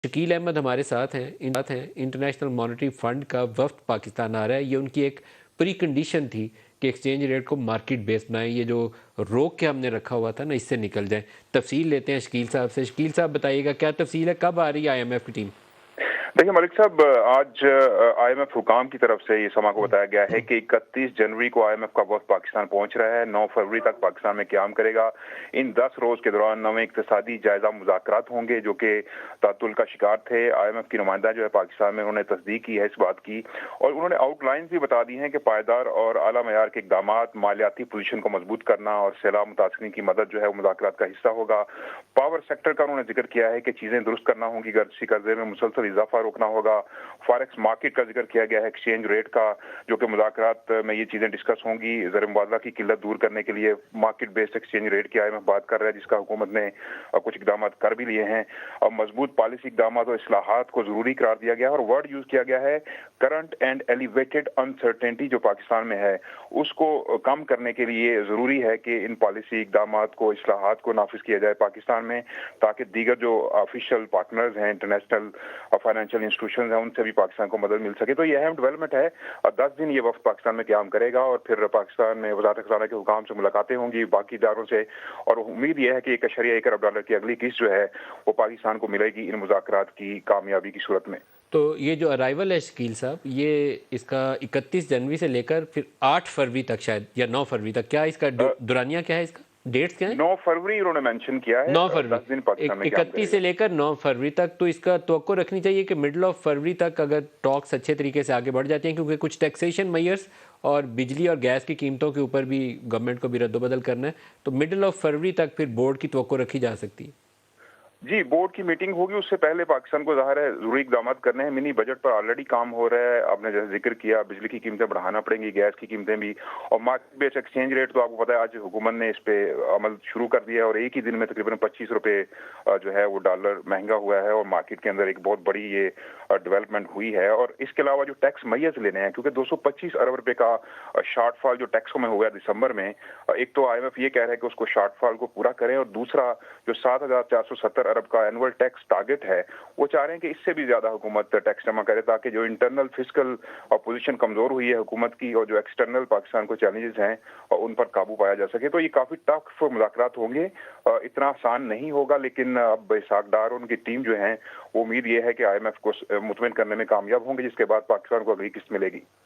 शकील अहमद हमारे साथ हैं। इंटरनेशनल मॉनेटरी फंड का वफ्द पाकिस्तान आ रहा है। ये उनकी एक प्री कंडीशन थी कि एक्सचेंज रेट को मार्केट बेस्ड बनाएं। ये जो रोक के हमने रखा हुआ था ना, इससे निकल जाए। तफसील लेते हैं शकील साहब से। शकील साहब बताइएगा क्या तफसील है, कब आ रही है IMF की टीम? देखिए मलिक साहब, आज IMF हुकाम की तरफ से ये समा को बताया गया है कि 31 जनवरी को IMF का वफ्द पाकिस्तान पहुंच रहा है। 9 फरवरी तक पाकिस्तान में क़याम करेगा। इन 10 रोज के दौरान नवे इक़्तिसादी जायजा मुज़ाकरात होंगे जो कि तातुल का शिकार थे। IMF की नुमाइंदा जो है पाकिस्तान में, उन्होंने तस्दीक की है इस बात की, और उन्होंने आउटलाइन भी बता दी है कि पायदार और आला मयार के इक़दामात, मालियाती पोजीशन को मजबूत करना और सैलाब मुतासरीन की मदद जो है वो मुज़ाकरात का हिस्सा होगा। पावर सेक्टर का उन्होंने जिक्र किया है कि चीजें दुरुस्त करना होंगी, कर्जे में मुसलसल इजाफा रोकना होगा। फॉरेक्स मार्केट का जिक्र किया गया है, एक्सचेंज रेट का, जो कि मुज़ाकरात में ये चीजें डिस्कस होंगी। ज़र मुबादला की किल्लत दूर करने के लिए मार्केट बेस्ड एक्सचेंज रेट की IMF बात कर रहा है, जिसका हुकूमत ने कुछ इकदाम कर भी लिए हैं। अब मजबूत पॉलिसी इकदाम और इस्लाहात को जरूरी करार दिया गया है, और वर्ड यूज किया गया है करंट एंड एलिवेटेड अनसर्टेनिटी जो पाकिस्तान में है उसको कम करने के लिए जरूरी है कि इन पॉलिसी इकदाम को, इस्लाहात को नाफिज किया जाए पाकिस्तान में, ताकि दीगर जो ऑफिशियल पार्टनर्स हैं, इंटरनेशनल फाइनेंशियल इंस्टीट्यूशन हैं, उनसे भी पाकिस्तान को मदद मिल सके। तो ये अहम डेवलपमेंट है। 10 दिन ये वफ्द पाकिस्तान में क़याम करेगा और फिर पाकिस्तान में वज़ारत ख़ज़ाना के हुकाम से मुलाकातें होंगी बाकी इदारों से, और उम्मीद ये है कि $1.1 अरब की अगली किस्त जो है वो पाकिस्तान को मिलेगी इन मुज़ाकरात की कामयाबी की सूरत में। तो ये जो अराइवल है शकील साहब, ये इसका 31 जनवरी से लेकर फिर 8 फरवरी तक शायद, या 9 फरवरी तक, क्या इसका दुरानिया क्या है, इसका डेट्स क्या है? 9 फरवरी उन्होंने मेंशन किया है। 9 10 दिन फरवरी, पाकिस्तान में क़याम 31 करेगा। से लेकर 9 फरवरी तक। तो इसका तवक्को रखनी चाहिए कि मिडल ऑफ फरवरी तक अगर टॉक्स अच्छे तरीके से आगे बढ़ जाती हैं, क्योंकि कुछ टैक्सेशन मेयर्स और बिजली और गैस की कीमतों के ऊपर भी गवर्नमेंट को भी रद्दोबदल करना है, तो मिडल ऑफ फरवरी तक फिर बोर्ड की तवक्को रखी जा सकती है। जी, बोर्ड की मीटिंग होगी, उससे पहले पाकिस्तान को ज़ाहिर है ज़रूरी इक़दाम करने हैं। मिनी बजट पर ऑलरेडी काम हो रहा है। आपने जैसे जिक्र किया, बिजली की कीमतें बढ़ाना पड़ेंगी, गैस की कीमतें भी, और मार्केट बेस्ड एक्सचेंज रेट तो आपको पता है आज हुकूमत ने इस पे अमल शुरू कर दिया है, और एक ही दिन में तकरीबन 25 रुपये जो है वो डॉलर महंगा हुआ है, और मार्केट के अंदर एक बहुत बड़ी ये डेवलपमेंट हुई है। और इसके अलावा जो टैक्स मैयर्स लेने हैं, क्योंकि 225 अरब रुपये का शॉर्टफॉल जो टैक्सों में हुआ है दिसंबर में, एक तो IMF ये कह रहा है कि उसको शॉर्टफॉल को पूरा करें, और दूसरा जो 7,470 अरब का एनुअल टैक्स टारगेट है वो चाह रहे हैं कि इससे भी ज्यादा हुकूमत टैक्स जमा करे, ताकि जो इंटरनल फिस्कल पोजीशन कमजोर हुई है हुकूमत की, और जो एक्सटर्नल पाकिस्तान को चैलेंजेस हैं और उन पर काबू पाया जा सके। तो ये काफी टफ मुज़ाकरात होंगे, इतना आसान नहीं होगा, लेकिन अब इसाकदार उनकी टीम जो है वो उम्मीद ये है कि IMF को मुतमिन करने में कामयाब होंगे, जिसके बाद पाकिस्तान को अगली किस्त मिलेगी।